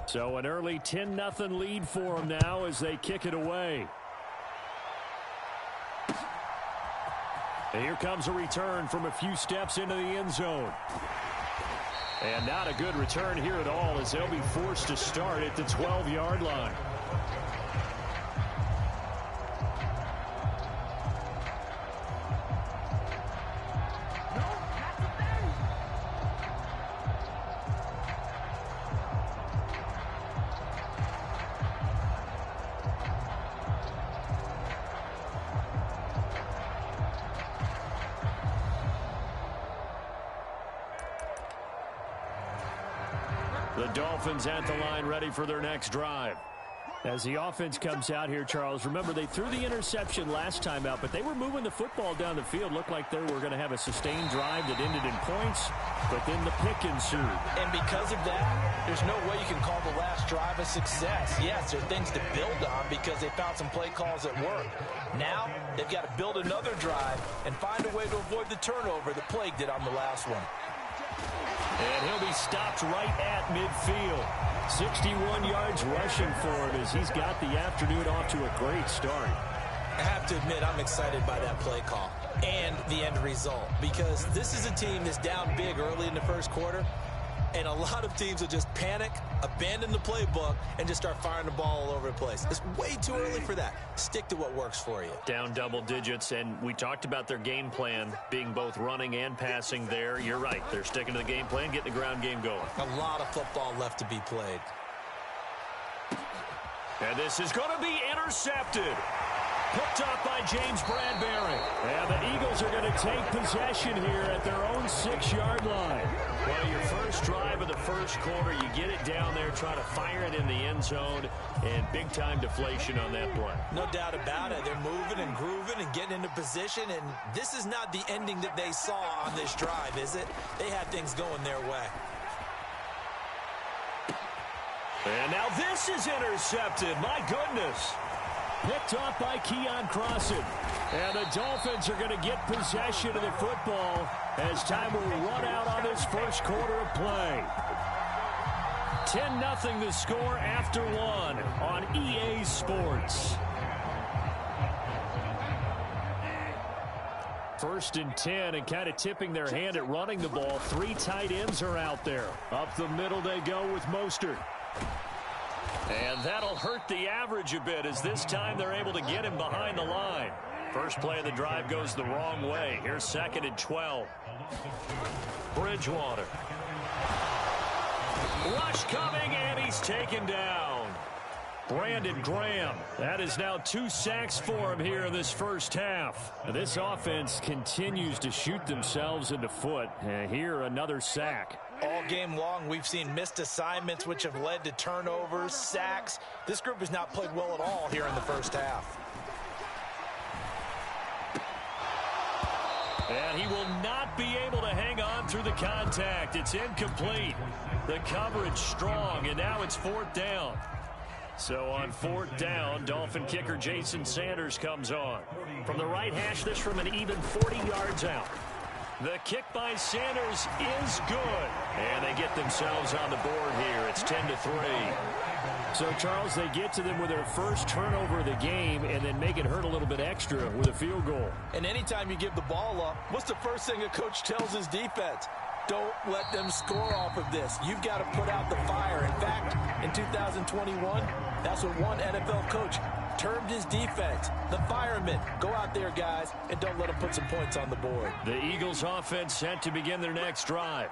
So an early 10-0 lead for them now as they kick it away. And here comes a return from a few steps into the end zone. And not a good return here at all as they'll be forced to start at the 12-yard line. The Dolphins at the line ready for their next drive. As the offense comes out here, Charles, remember they threw the interception last time out, but they were moving the football down the field. Looked like they were going to have a sustained drive that ended in points, but then the pick ensued. And because of that, there's no way you can call the last drive a success. Yes, there are things to build on because they found some play calls that work. Now, they've got to build another drive and find a way to avoid the turnover that plagued it on the last one. And he'll be stopped right at midfield. 61 yards rushing for him as he's got the afternoon off to a great start. I have to admit, I'm excited by that play call and the end result because this is a team that's down big early in the first quarter, and a lot of teams will just panic, abandon the playbook, and just start firing the ball all over the place. It's way too early for that. Stick to what works for you. Down double digits, and we talked about their game plan being both running and passing there. You're right. They're sticking to the game plan, getting the ground game going. A lot of football left to be played. And this is going to be intercepted. Picked up by James Bradbury. And the Eagles are going to take possession here at their own 6-yard line. Well, your first drive of the first quarter, you get it down there, try to fire it in the end zone, and big-time deflation on that play. No doubt about it. They're moving and grooving and getting into position, and this is not the ending that they saw on this drive, is it? They had things going their way. And now this is intercepted. My goodness. Picked off by Keon Crossan. And the Dolphins are going to get possession of the football as time will run out on this first quarter of play. 10-0 the score after one on EA Sports. First and 10, and kind of tipping their hand at running the ball. 3 tight ends are out there. Up the middle they go with Mostert. And that'll hurt the average a bit as this time they're able to get him behind the line. First play of the drive goes the wrong way. Here's 2nd and 12. Bridgewater. Rush coming, and he's taken down. Brandon Graham. That is now 2 sacks for him here in this first half. This offense continues to shoot themselves in the foot. Here, another sack. All game long, we've seen missed assignments, which have led to turnovers, sacks. This group has not played well at all here in the first half. And he will not be able to hang on through the contact. It's incomplete. The coverage strong, and now it's 4th down. So on 4th down, Dolphin kicker Jason Sanders comes on. From the right hash, this from an even 40 yards out. The kick by Sanders is good. And they get themselves on the board here. It's 10-3. So, Charles, they get to them with their first turnover of the game and then make it hurt a little bit extra with a field goal. And anytime you give the ball up, what's the first thing a coach tells his defense? Don't let them score off of this. You've got to put out the fire. In fact, in 2021, that's what one NFL coach termed his defense. The firemen. Go out there, guys, and don't let them put some points on the board. The Eagles offense set to begin their next drive.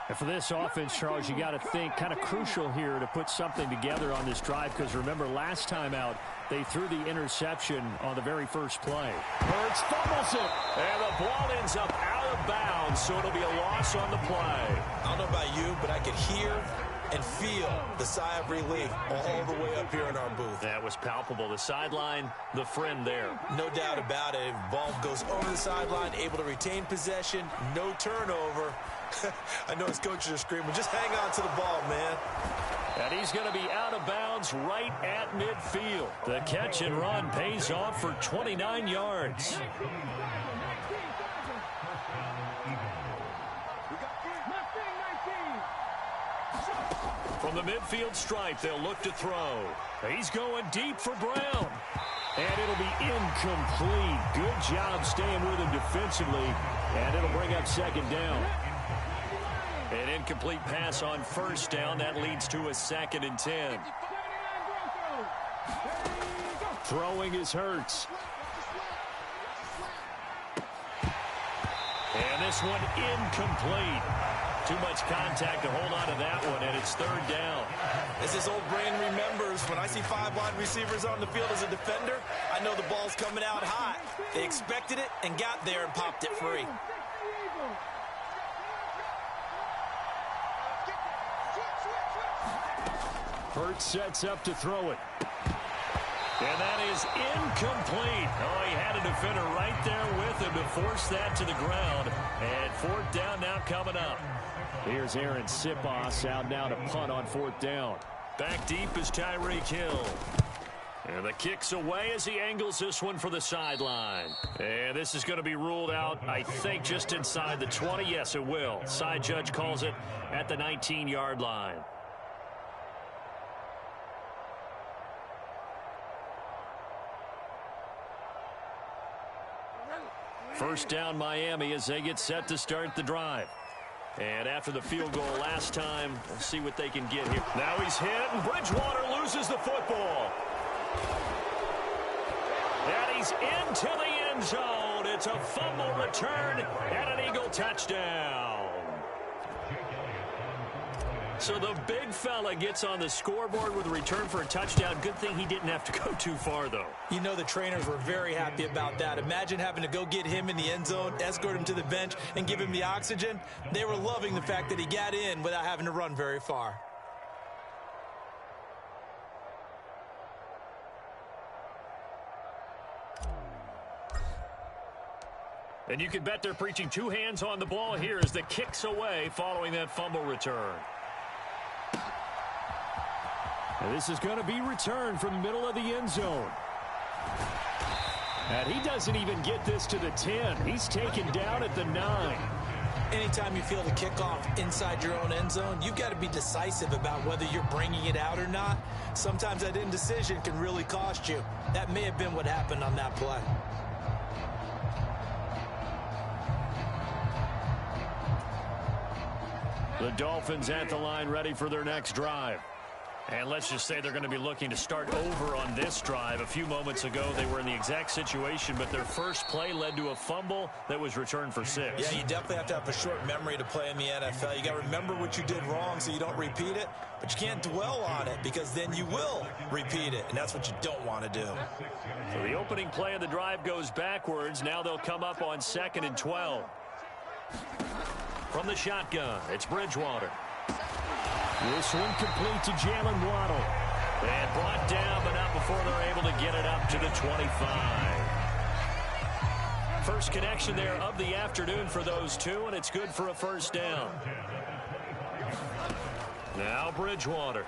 And for this offense, Charles, you got to think kind of crucial here to put something together on this drive because remember last time out, they threw the interception on the very first play. Hurts fumbles it, and the ball ends up out of bounds, so it'll be a loss on the play. I don't know about you, but I could hear and feel the sigh of relief all the way up here in our booth. That was palpable. The sideline, the friend there. No doubt about it. Ball goes over the sideline, able to retain possession, no turnover. I know his coaches are screaming, just hang on to the ball, man. And he's going to be out of bounds right at midfield. The catch and run pays off for 29 yards. From the midfield stripe, they'll look to throw. He's going deep for Brown. And it'll be incomplete. Good job staying with him defensively. And it'll bring up second down. An incomplete pass on first down. That leads to a 2nd and 10. Throwing is Hurts. And this one incomplete. Too much contact to hold on to that one, and it's 3rd down. As his old brain remembers, when I see 5 wide receivers on the field as a defender, I know the ball's coming out hot. They expected it and got there and popped it free. Hurts sets up to throw it. And that is incomplete. Oh, he had a defender right there with him to force that to the ground. And 4th down now coming up. Here's Aaron Sipos out now to punt on 4th down. Back deep is Tyreek Hill. And the kick's away as he angles this one for the sideline. And this is going to be ruled out, I think, just inside the 20. Yes, it will. Side judge calls it at the 19-yard line. First down Miami as they get set to start the drive. And after the field goal last time, we'll see what they can get here. Now he's hit, and Bridgewater loses the football. And he's into the end zone. It's a fumble return and an Eagle touchdown. So the big fella gets on the scoreboard with a return for a touchdown. Good thing he didn't have to go too far, though. You know the trainers were very happy about that. Imagine having to go get him in the end zone, escort him to the bench, and give him the oxygen. They were loving the fact that he got in without having to run very far. And you can bet they're preaching 2 hands on the ball here as the kick's away following that fumble return. And this is going to be returned from the middle of the end zone. And he doesn't even get this to the 10. He's taken down at the 9. Anytime you feel the kickoff inside your own end zone, you've got to be decisive about whether you're bringing it out or not. Sometimes that indecision can really cost you. That may have been what happened on that play. The Dolphins at the line ready for their next drive. And let's just say they're going to be looking to start over on this drive. A few moments ago, they were in the exact situation, but their first play led to a fumble that was returned for 6. Yeah, you definitely have to have a short memory to play in the NFL. You got to remember what you did wrong so you don't repeat it, but you can't dwell on it because then you will repeat it, and that's what you don't want to do. So the opening play of the drive goes backwards. Now they'll come up on 2nd and 12. From the shotgun, it's Bridgewater. This one complete to Jalen Waddle. And brought down, but not before they're able to get it up to the 25. First connection there of the afternoon for those two, and it's good for a first down. Now Bridgewater.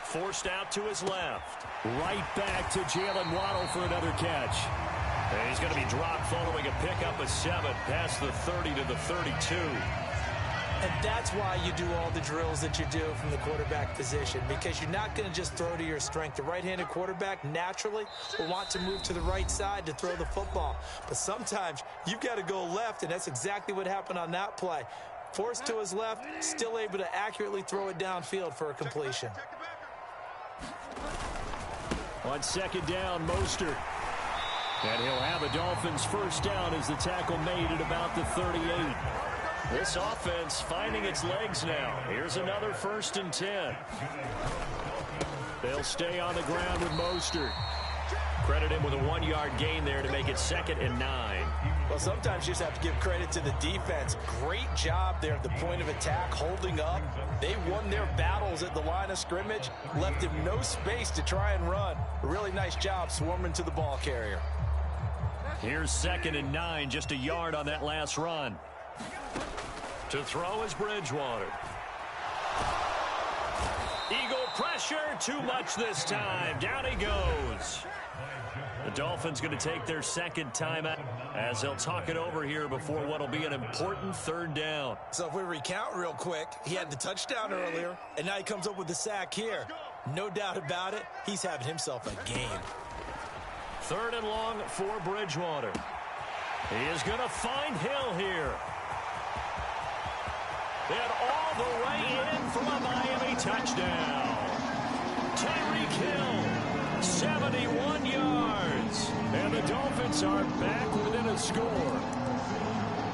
Forced out to his left. Right back to Jalen Waddle for another catch. And he's going to be dropped following a pickup of 7 past the 30 to the 32. And that's why you do all the drills that you do from the quarterback position, because you're not going to just throw to your strength. The right-handed quarterback naturally will want to move to the right side to throw the football. But sometimes you've got to go left, and that's exactly what happened on that play. Forced to his left, still able to accurately throw it downfield for a completion. On 2nd down, Mostert. And he'll have a Dolphins first down as the tackle made at about the 38. This offense finding its legs now. Here's another 1st and 10. They'll stay on the ground with Mostert. Credit him with a 1-yard gain there to make it 2nd and 9. Well, sometimes you just have to give credit to the defense. Great job there at the point of attack, holding up. They won their battles at the line of scrimmage, left him no space to try and run. A really nice job swarming to the ball carrier. Here's 2nd and 9, just a yard on that last run. To throw is Bridgewater. Eagle pressure, too much this time. Down he goes. The Dolphins going to take their second timeout as they'll talk it over here before what will be an important third down. So if we recount real quick, he had the touchdown earlier, and now he comes up with the sack here. No doubt about it, he's having himself a game. Third and long for Bridgewater. He is going to find Hill here. And all the way in for a Miami touchdown. Tyreek Hill, 71 yards. And the Dolphins are back within a score.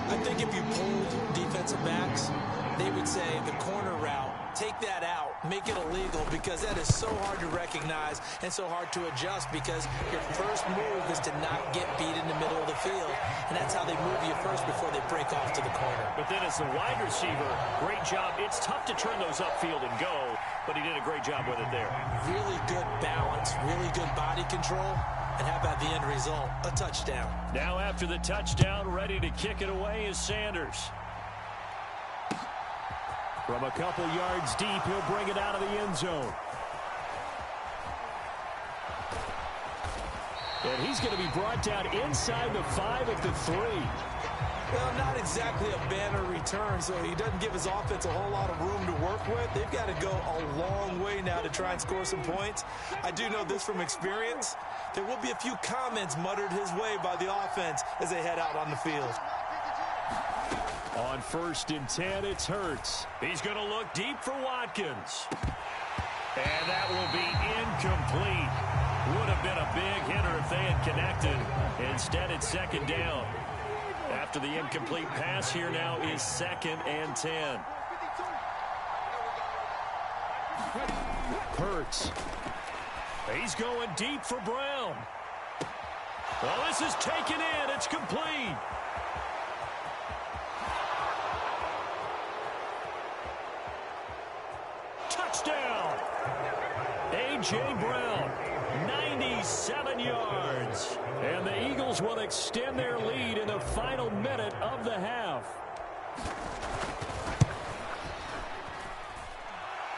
I think if you pulled defensive backs, they would say the corner route, take that out, make it illegal, because that is so hard to recognize and so hard to adjust, because your first move is to not get beat in the middle of the field, and that's how they move you first before they break off to the corner. But then as the wide receiver, great job. It's tough to turn those upfield and go, but he did a great job with it there. Really good balance, really good body control, and how about the end result? A touchdown. Now after the touchdown, ready to kick it away is Sanders. From a couple yards deep, he'll bring it out of the end zone. And he's going to be brought down inside the 5 at the 3. Well, not exactly a banner return, so he doesn't give his offense a whole lot of room to work with. They've got to go a long way now to try and score some points. I do know this from experience. There will be a few comments muttered his way by the offense as they head out on the field. On 1st and 10, it's Hurts. He's going to look deep for Watkins. And that will be incomplete. Would have been a big hitter if they had connected. Instead, it's 2nd down. After the incomplete pass, here now is 2nd and 10. Hurts. He's going deep for Brown. Well, this is taken in. It's complete. Touchdown! A.J. Brown, 97 yards. And the Eagles will extend their lead in the final minute of the half.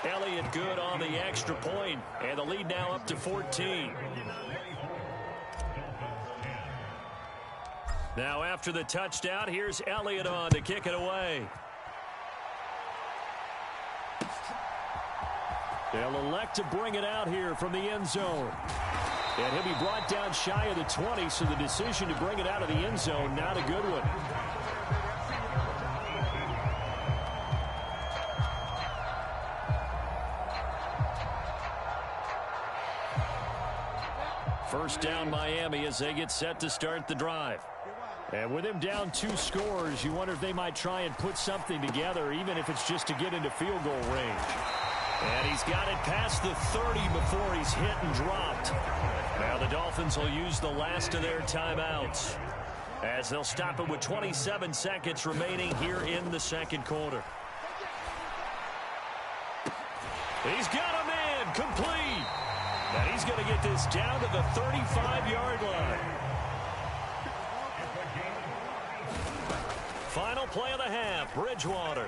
Elliott good on the extra point, and the lead now up to 14. Now after the touchdown, here's Elliott on to kick it away. They'll elect to bring it out here from the end zone. And he'll be brought down shy of the 20, so the decision to bring it out of the end zone, not a good one. First down Miami as they get set to start the drive. And with him down 2 scores, you wonder if they might try and put something together, even if it's just to get into field goal range. And he's got it past the 30 before he's hit and dropped. Now the Dolphins will use the last of their timeouts as they'll stop it with 27 seconds remaining here in the second quarter. He's got a man complete. And he's going to get this down to the 35-yard line. Final play of the half, Bridgewater.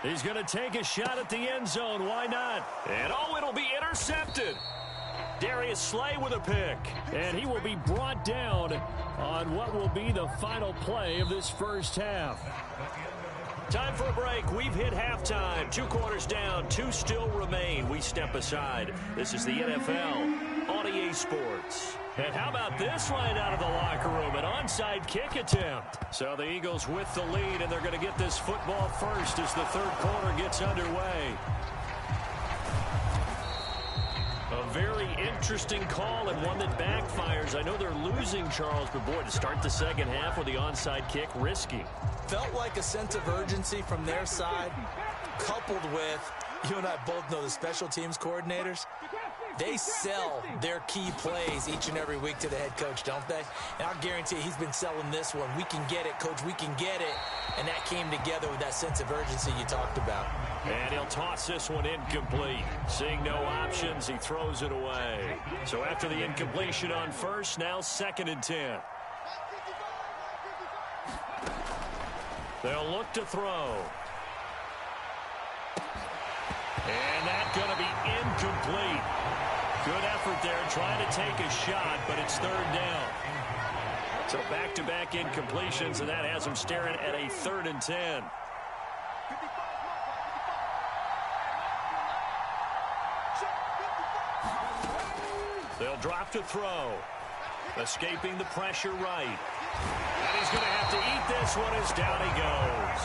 He's going to take a shot at the end zone. Why not? And it'll be intercepted. Darius Slay with a pick. And he will be brought down on what will be the final play of this first half. Time for a break. We've hit halftime. 2 quarters down. 2 still remain. We step aside. This is the NFL on EA Sports. And how about this line out of the locker room? An onside kick attempt. So the Eagles with the lead, and they're going to get this football first as the third quarter gets underway. A very interesting call and one that backfires. I know they're losing, Charles, but boy, to start the second half with the onside kick, risky. Felt like a sense of urgency from their side, coupled with, you and I both know the special teams coordinators. They sell their key plays each and every week to the head coach, don't they? And I'll guarantee he's been selling this one. We can get it, coach, we can get it. And that came together with that sense of urgency you talked about. And he'll toss this one incomplete. Seeing no options, he throws it away. So after the incompletion on first, now 2nd and 10. They'll look to throw. And that's going to be incomplete. Good effort effort there, trying to take a shot, but it's third down. So back-to-back incompletions, and that has them staring at a 3rd and 10. They'll drop to throw. Escaping the pressure right. And he's going to have to eat this one as down he goes.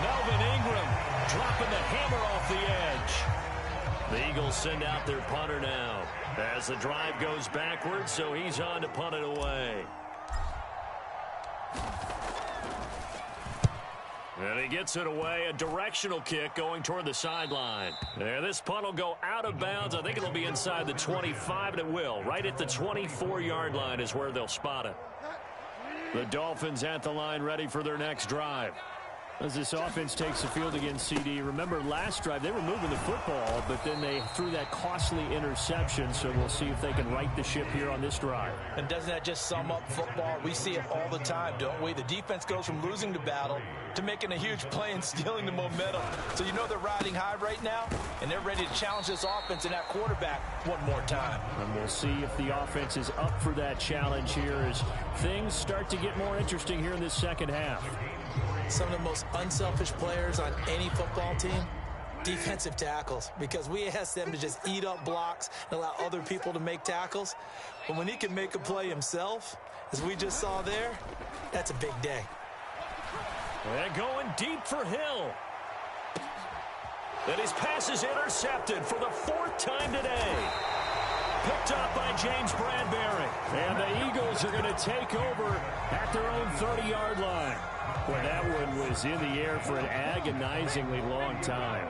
Melvin Ingram dropping the hammer off the edge. The Eagles send out their punter now as the drive goes backwards, so he's on to punt it away. And he gets it away, a directional kick going toward the sideline. And this punt will go out of bounds. I think it'll be inside the 25, and it will. Right at the 24-yard line is where they'll spot it. The Dolphins at the line ready for their next drive. As this offense takes the field against CD, remember last drive they were moving the football, but then they threw that costly interception, so we'll see if they can right the ship here on this drive. And doesn't that just sum up football? We see it all the time, don't we? The defense goes from losing the battle to making a huge play and stealing the momentum. So you know they're riding high right now, and they're ready to challenge this offense and that quarterback one more time. And we'll see if the offense is up for that challenge here as things start to get more interesting here in this second half. Some of the most unselfish players on any football team, defensive tackles, because we ask them to just eat up blocks and allow other people to make tackles. But when he can make a play himself, as we just saw there, that's a big day. And going deep for Hill. And his pass is intercepted for the 4th time today. Picked up by James Bradbury. And the Eagles are going to take over at their own 30-yard line. Well, that one was in the air for an agonizingly long time.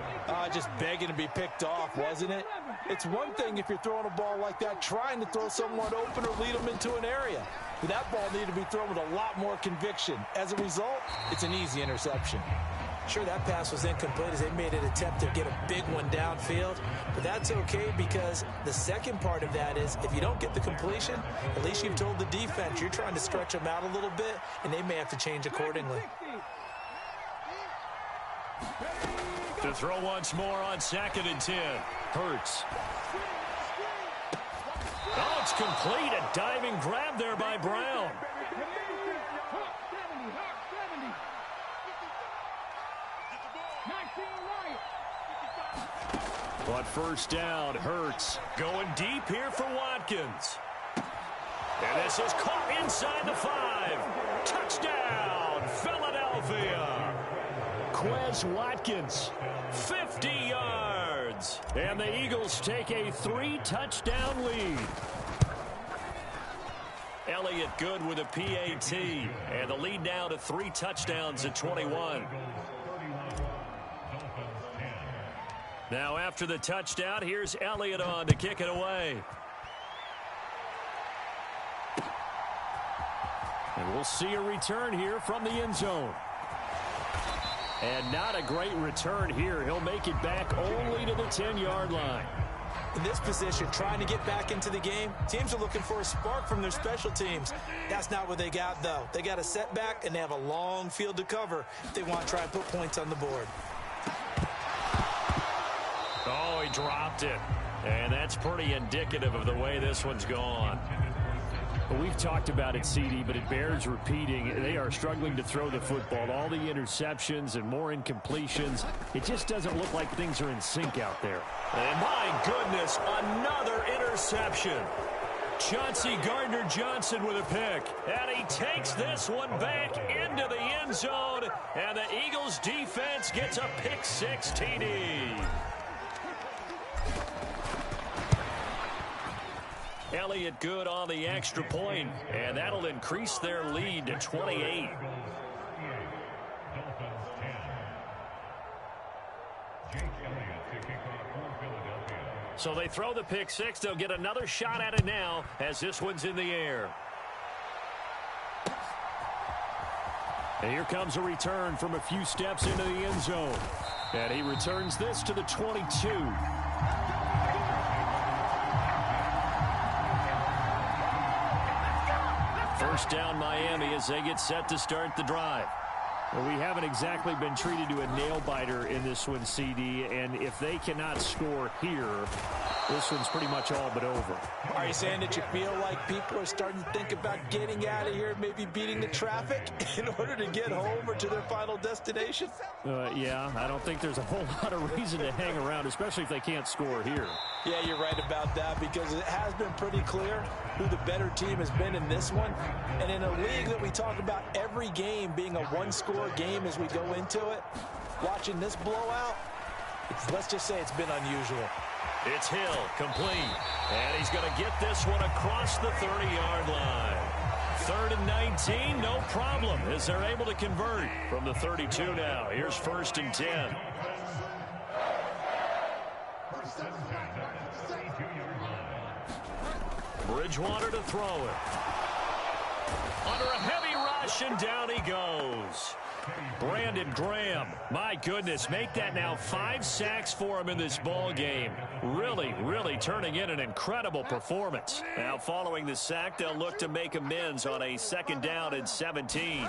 Just begging to be picked off, wasn't it? It's one thing if you're throwing a ball like that, trying to throw someone open or lead them into an area. But that ball needed to be thrown with a lot more conviction. As a result, it's an easy interception. Sure, that pass was incomplete as they made an attempt to get a big one downfield. But that's okay because the second part of that is if you don't get the completion, at least you've told the defense you're trying to stretch them out a little bit, and they may have to change accordingly. To throw once more on 2nd and 10. Hurts. Oh, it's complete. A diving grab there by Brown. But first down, Hurts going deep here for Watkins. And this is caught inside the 5. Touchdown, Philadelphia. Quez Watkins, 50 yards. And the Eagles take a 3-touchdown lead. Elliott good with a PAT. And the lead now to 3 touchdowns at 21. Now after the touchdown, here's Elliott on to kick it away. And we'll see a return here from the end zone. And not a great return here. He'll make it back only to the 10-yard line. In this position, trying to get back into the game, teams are looking for a spark from their special teams. That's not what they got, though. They got a setback, and they have a long field to cover if they want to try and put points on the board. Oh, he dropped it. And that's pretty indicative of the way this one's gone. Well, we've talked about it, CD, but it bears repeating. They are struggling to throw the football. All the interceptions and more incompletions. It just doesn't look like things are in sync out there. And my goodness, another interception. Chauncey Gardner-Johnson with a pick. And he takes this one back into the end zone. And the Eagles defense gets a pick-6 TD. Elliott good on the extra point, and that'll increase their lead to 28. So they throw the pick 6. They'll get another shot at it now as this one's in the air. And here comes a return from a few steps into the end zone. And he returns this to the 22. First down Miami as they get set to start the drive. Well, we haven't exactly been treated to a nail-biter in this one, CD, and if they cannot score here, this one's pretty much all but over. Are you saying that you feel like people are starting to think about getting out of here, maybe beating the traffic in order to get home or to their final destination? Yeah, I don't think there's a whole lot of reason to hang around, especially if they can't score here. Yeah, you're right about that, because it has been pretty clear who the better team has been in this one. And in a league that we talk about every game being a one-score game as we go into it, watching this blowout, let's just say it's been unusual. It's Hill, complete. And he's going to get this one across the 30-yard line. 3rd and 19, no problem, as they're able to convert from the 32 now. Here's 1st and 10. Bridgewater to throw it. Under a heavy rush, and down he goes. Brandon Graham, my goodness, make that now 5 sacks for him in this ball game. Really turning in an incredible performance. Now following the sack, they'll look to make amends on a 2nd down and 17.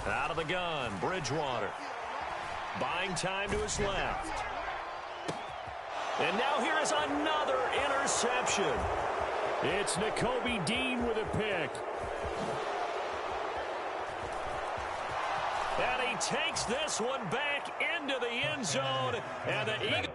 Out of the gun, Bridgewater. Buying time to his left. And now here is another interception. It's Nakobe Dean with a pick. And he takes this one back into the end zone. And the Eagles